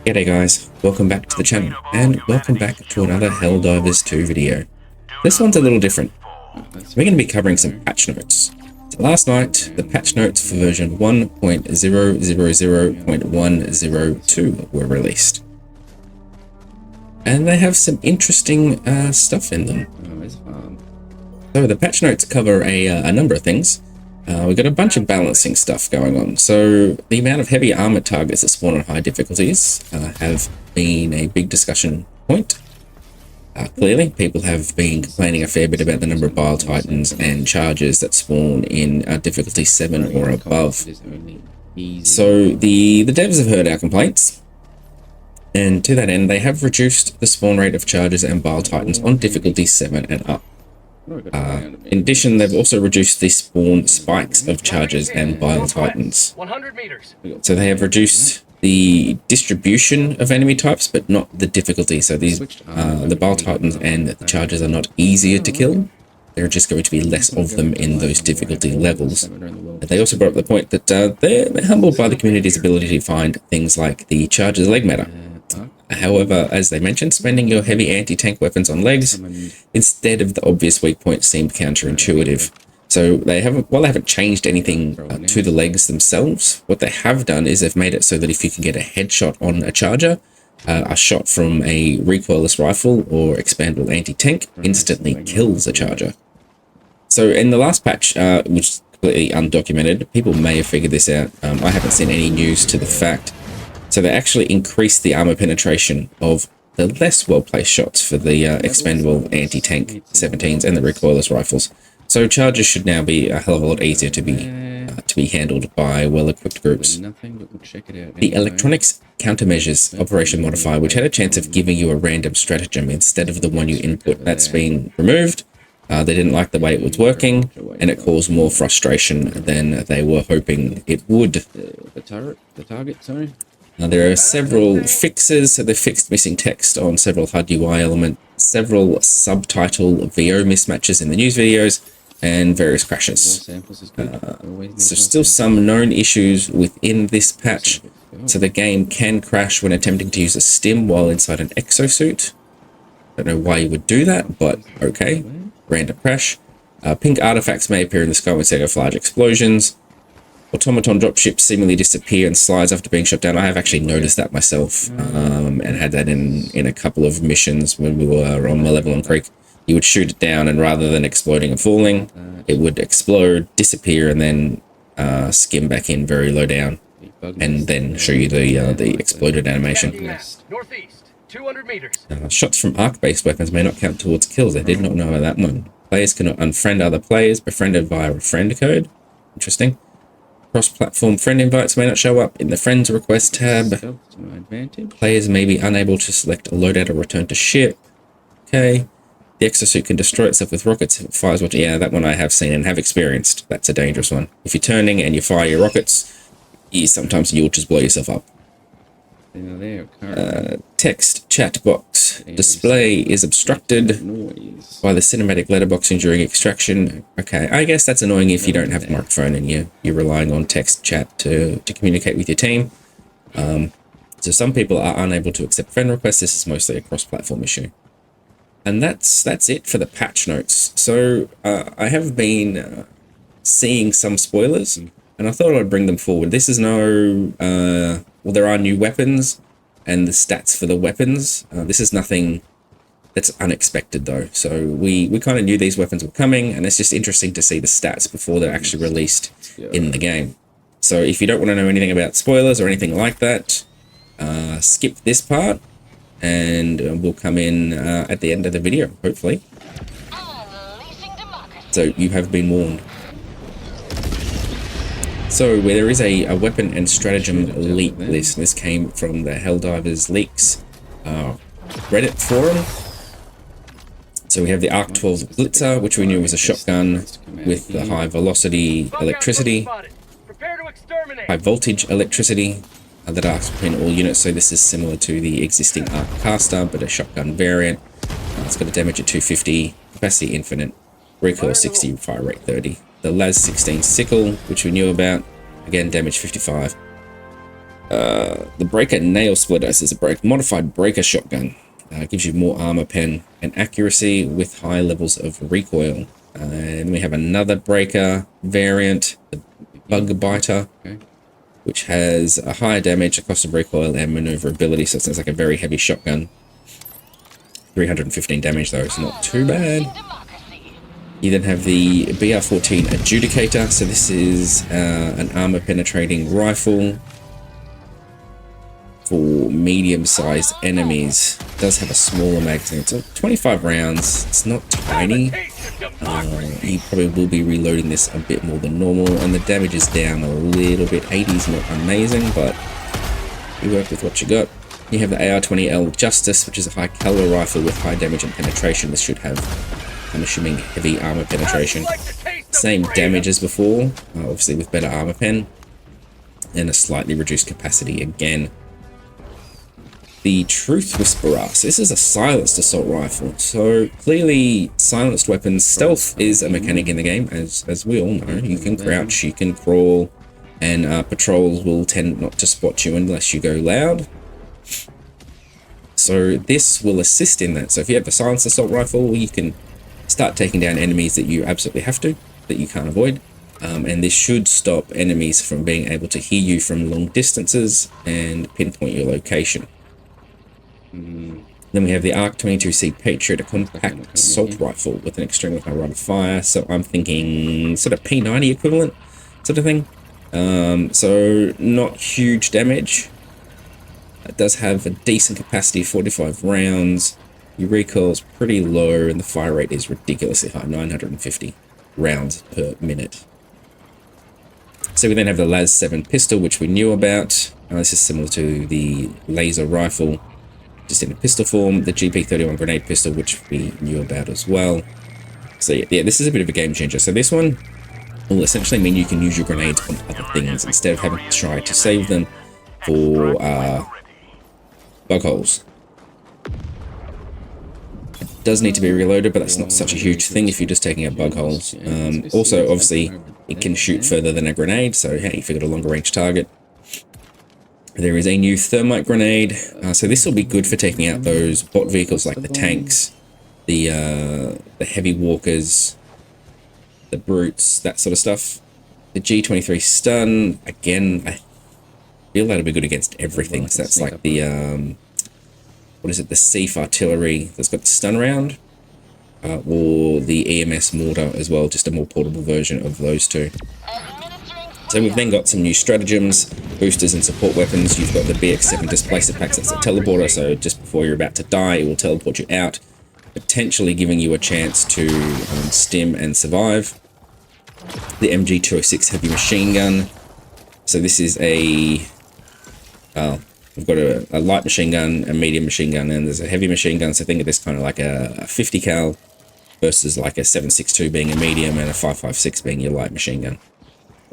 G'day guys, welcome back to the channel, and welcome back to another HellDivers 2 video. This one's a little different. We're going to be covering some patch notes. So last night, the patch notes for version 1.000.102 were released. And they have some interesting stuff in them. So the patch notes cover a number of things. We've got a bunch of balancing stuff going on. So the amount of heavy armor targets that spawn on high difficulties have been a big discussion point. Clearly, people have been complaining a fair bit about the number of bile titans and charges that spawn in difficulty 7 or above. So the devs have heard our complaints, and to that end, they have reduced the spawn rate of charges and bile titans on difficulty 7 and up. In addition, they've also reduced the spawn spikes of charges and bile titans. 100 meters. So they have reduced the distribution of enemy types, but not the difficulty. So these, the bile titans and the charges are not easier to kill. There are just going to be less of them in those difficulty levels. They also brought up the point that they're humbled by the community's ability to find things like the charges leg matter. However, as they mentioned, spending your heavy anti-tank weapons on legs instead of the obvious weak point seemed counterintuitive. So they haven't changed anything to the legs themselves. What they have done is they've made it so that if you can get a headshot on a charger, a shot from a recoilless rifle or expandable anti-tank instantly kills a charger. So in the last patch, which is completely undocumented, people may have figured this out. I haven't seen any news to the fact. So they actually increased the armor penetration of the less well-placed shots for the expendable anti-tank 17s and the recoilless rifles. So charges should now be a hell of a lot easier to be handled by well-equipped groups. The electronics countermeasures operation modifier, which had a chance of giving you a random stratagem instead of the one you input, that's been removed. They didn't like the way it was working, and it caused more frustration than they were hoping it would. The target, sorry. Now, there are several fixes, so they fixed missing text on several HUD UI elements, several subtitle VO mismatches in the news videos, and various crashes. There's still some known issues within this patch, so the game can crash when attempting to use a stim while inside an exosuit. Don't know why you would do that, but okay. Random crash. Pink artifacts may appear in the sky instead of large explosions. Automaton dropships seemingly disappear and slides after being shot down. I have actually noticed that myself, and had that in a couple of missions when we were on Malevolent Creek. You would shoot it down, and rather than exploding and falling, it would explode, disappear, and then skim back in very low down, and then show you the exploded animation. Northeast, 200 meters. Shots from arc-based weapons may not count towards kills. I did not know about that one. Players cannot unfriend other players, befriended via a friend code. Interesting. Cross-platform friend invites may not show up in the friends request tab. Players may be unable to select a loadout or return to ship. Okay. The exosuit can destroy itself with rockets if it fires what. Yeah, that one I have seen and have experienced. That's a dangerous one. If you're turning and you fire your rockets, sometimes you'll just blow yourself up. Text chat box display is obstructed by the cinematic letterboxing during extraction. Okay, I guess that's annoying if you don't have a microphone and you're relying on text chat to communicate with your team. So some people are unable to accept friend requests. This is mostly a cross-platform issue. And that's it for the patch notes. So I have been seeing some spoilers, and I thought I'd bring them forward. This is no... well, there are new weapons and the stats for the weapons. This is nothing that's unexpected, though. So we kind of knew these weapons were coming, and it's just interesting to see the stats before they're actually released in the game. So if you don't want to know anything about spoilers or anything like that, skip this part, and we'll come in at the end of the video, hopefully. So you have been warned. So where there is a weapon and stratagem leak list. This came from the HellDivers leaks Reddit forum. So we have the Arc 12 Blitzer, which we knew was a shotgun with the high velocity electricity, high voltage electricity that arcs between all units. So this is similar to the existing Arc Caster, but a shotgun variant. It's got a damage at 250, capacity infinite, recoil 60, fire rate 30. The Las 16 sickle, which we knew about, again damage 55. The breaker nail splitter is a modified breaker shotgun. Gives you more armor pen and accuracy with high levels of recoil. And we have another breaker variant, the bug biter, which has a higher damage, a cost of recoil, and maneuverability. So it sounds like a very heavy shotgun. 315 damage though, it's not too bad. You then have the BR-14 Adjudicator. So this is an armor penetrating rifle for medium-sized enemies. It does have a smaller magazine. It's 25 rounds. It's not tiny. You probably will be reloading this a bit more than normal, and the damage is down a little bit. 80 is not amazing, but you work with what you got. You have the AR-20L Justice, which is a high caliber rifle with high damage and penetration. This should have, I'm assuming, heavy armor penetration. Same damage as before, obviously with better armor pen, and a slightly reduced capacity again. The Truth Whisperer. So this is a silenced assault rifle. So clearly silenced weapons, stealth is a mechanic in the game, as we all know. You can crouch, you can crawl, and patrols will tend not to spot you unless you go loud. So this will assist in that. So if you have a silenced assault rifle, you can start taking down enemies that you absolutely have to, that you can't avoid. And this should stop enemies from being able to hear you from long distances and pinpoint your location. Then we have the ARC-22C Patriot, a compact assault rifle with an extremely high rate of fire. So I'm thinking sort of P90 equivalent sort of thing. So not huge damage. It does have a decent capacity, 45 rounds. Your recoil is pretty low, and the fire rate is ridiculously high, 950 rounds per minute. So we then have the LAS-7 pistol, which we knew about. This is similar to the laser rifle, just in a pistol form. The GP31 grenade pistol, which we knew about as well. So yeah, this is a bit of a game changer. So this one will essentially mean you can use your grenades on other things instead of having to try to save them for bug holes. It does need to be reloaded, but that's not such a huge thing if you're just taking out bug holes. Also, obviously, it can shoot further than a grenade, so hey, if you've got a longer range target. There is a new thermite grenade, so this will be good for taking out those bot vehicles like the tanks, the heavy walkers, the brutes, that sort of stuff. The G23 stun, again, I feel that'll be good against everything. So that's like the what is it, the Sief artillery that's got the stun round, or the EMS mortar as well, just a more portable version of those two. So we've then got some new stratagems, boosters and support weapons. You've got the BX7 displacer packs, that's a teleporter, so just before you're about to die, it will teleport you out, potentially giving you a chance to stim and survive. The MG206 heavy machine gun. So this is a, we've got a light machine gun, a medium machine gun, and there's a heavy machine gun. So think of this kind of like a 50 cal versus like a 7.62 being a medium and a 5.56 being your light machine gun.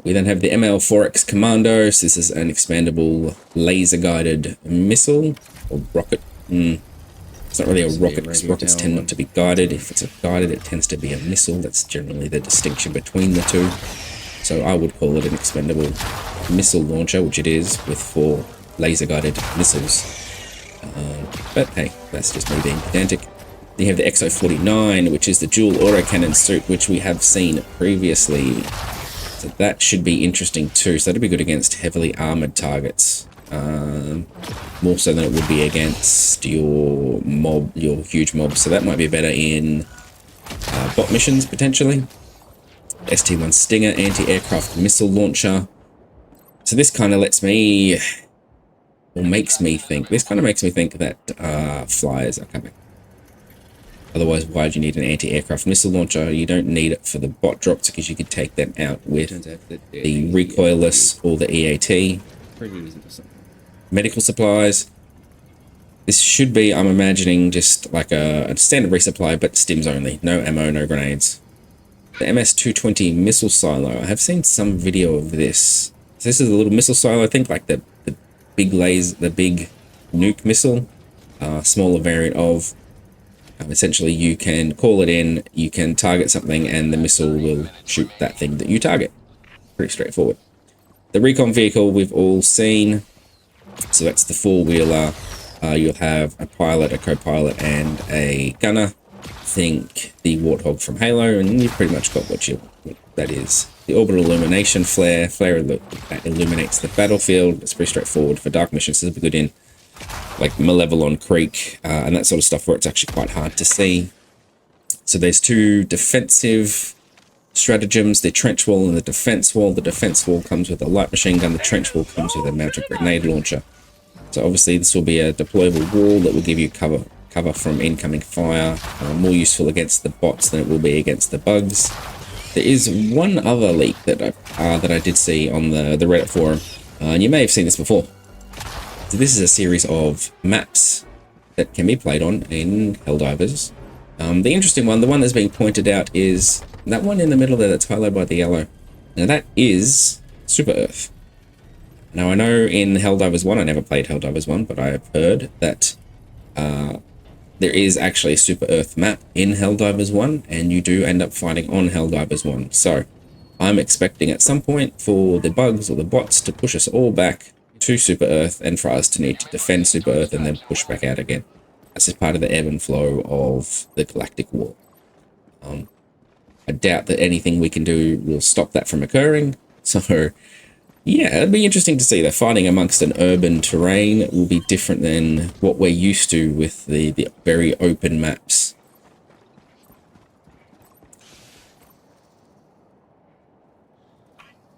We then have the ML4X Commando. So this is an expandable laser-guided missile, or rocket. It's not really a rocket, because rockets tend not to be guided. If it's a guided, it tends to be a missile. That's generally the distinction between the two. So I would call it an expendable missile launcher, which it is, with 4 laser-guided missiles. But hey, that's just me being pedantic. Then you have the XO-49, which is the dual autocannon suit, which we have seen previously. So that should be interesting too. So that'll be good against heavily armored targets. More so than it would be against your mob, your huge mobs. So that might be better in bot missions potentially. ST-1 Stinger anti-aircraft missile launcher. So this kind of lets me, or makes me think, this kind of makes me think that flyers are coming. Otherwise, why do you need an anti-aircraft missile launcher? You don't need it for the bot drops, because you could take them out with the recoilless or the EAT. Medical supplies. This should be, I'm imagining, just like a standard resupply, but stims only. No ammo, no grenades. The MS-220 missile silo. I have seen some video of this. So this is a little missile silo, I think, like the big laser, the big nuke missile, smaller variant of. Essentially, you can call it in, you can target something, and the missile will shoot that thing that you target. Pretty straightforward. The recon vehicle we've all seen. So that's the four-wheeler. You'll have a pilot, a co-pilot, and a gunner. Think the Warthog from Halo, and you've pretty much got what that is. The orbital illumination flare that illuminates the battlefield. It's pretty straightforward for dark missions. It's good in like Malevelon Creek and that sort of stuff where it's actually quite hard to see. So there's two defensive stratagems, the trench wall and the defense wall. The defense wall comes with a light machine gun. The trench wall comes with a mounted grenade launcher. So obviously this will be a deployable wall that will give you cover from incoming fire, more useful against the bots than it will be against the bugs. There is one other leak that I did see on the Reddit forum, and you may have seen this before. So this is a series of maps that can be played on in HellDivers. The interesting one, the one that's being pointed out, is that one in the middle there that's highlighted by the yellow. Now that is Super Earth. Now I know in HellDivers 1, I never played HellDivers 1, but I have heard that there is actually a Super Earth map in HellDivers 1, and you do end up fighting on HellDivers 1. So I'm expecting at some point for the bugs or the bots to push us all back to Super Earth, and for us to need to defend Super Earth and then push back out again. That's just part of the ebb and flow of the Galactic War. I doubt that anything we can do will stop that from occurring. So yeah, it'd be interesting to see that fighting amongst an urban terrain will be different than what we're used to with the very open maps.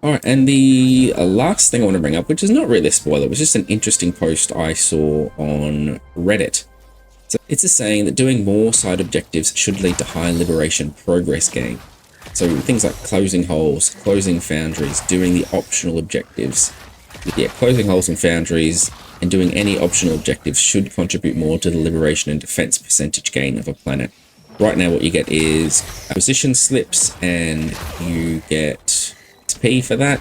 Alright, and the last thing I want to bring up, which is not really a spoiler, it was just an interesting post I saw on Reddit. So it's a saying that doing more side objectives should lead to high liberation progress gain. So things like closing holes, closing foundries, doing the optional objectives. Yeah, closing holes and foundries and doing any optional objectives should contribute more to the liberation and defense percentage gain of a planet. Right now what you get is position slips, and you get XP for that,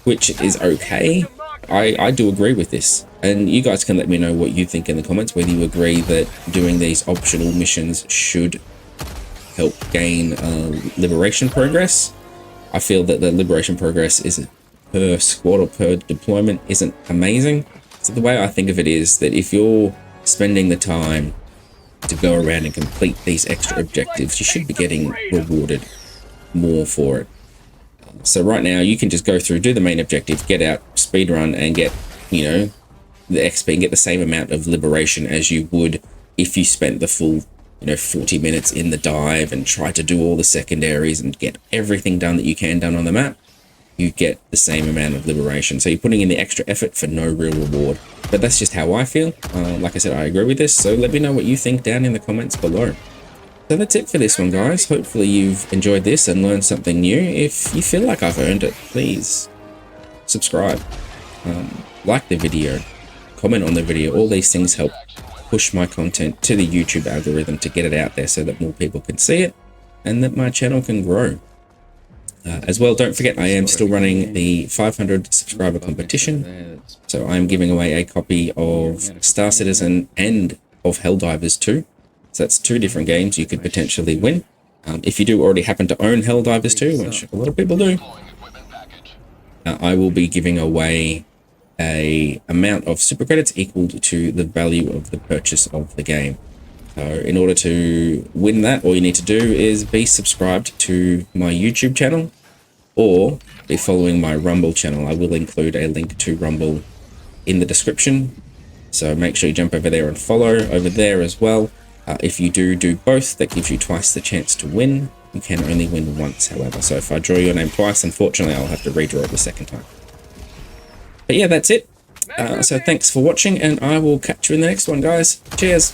which is okay. I do agree with this, and you guys can let me know what you think in the comments, whether you agree that doing these optional missions should help gain liberation progress. I feel that the liberation progress is per squad or per deployment isn't amazing. So the way I think of it is that if you're spending the time to go around and complete these extra objectives, you should be getting rewarded more for it. So right now you can just go through, do the main objective, get out, speed run, and get, you know, the XP and get the same amount of liberation as you would if you spent the full, 40 minutes in the dive and tried to do all the secondaries and get everything done that you can done on the map. You get the same amount of liberation. So you're putting in the extra effort for no real reward. But that's just how I feel. Like I said, I agree with this. So let me know what you think down in the comments below. So that's it for this one, guys. Hopefully you've enjoyed this and learned something new. If you feel like I've earned it, please subscribe, like the video, comment on the video. All these things help push my content to the YouTube algorithm to get it out there so that more people can see it and that my channel can grow. As well, don't forget I am still running the 500 subscriber competition. So I'm giving away a copy of Star Citizen and of HellDivers 2. So that's two different games you could potentially win. If you do already happen to own HellDivers 2, which a lot of people do, I will be giving away a amount of super credits equal to the value of the purchase of the game. So in order to win that, all you need to do is be subscribed to my YouTube channel or be following my Rumble channel. I will include a link to Rumble in the description. So make sure you jump over there and follow over there as well. If you do both, that gives you twice the chance to win. You can only win once, however. So if I draw your name twice, unfortunately, I'll have to redraw it the second time. But yeah, that's it. So thanks for watching, and I will catch you in the next one, guys. Cheers.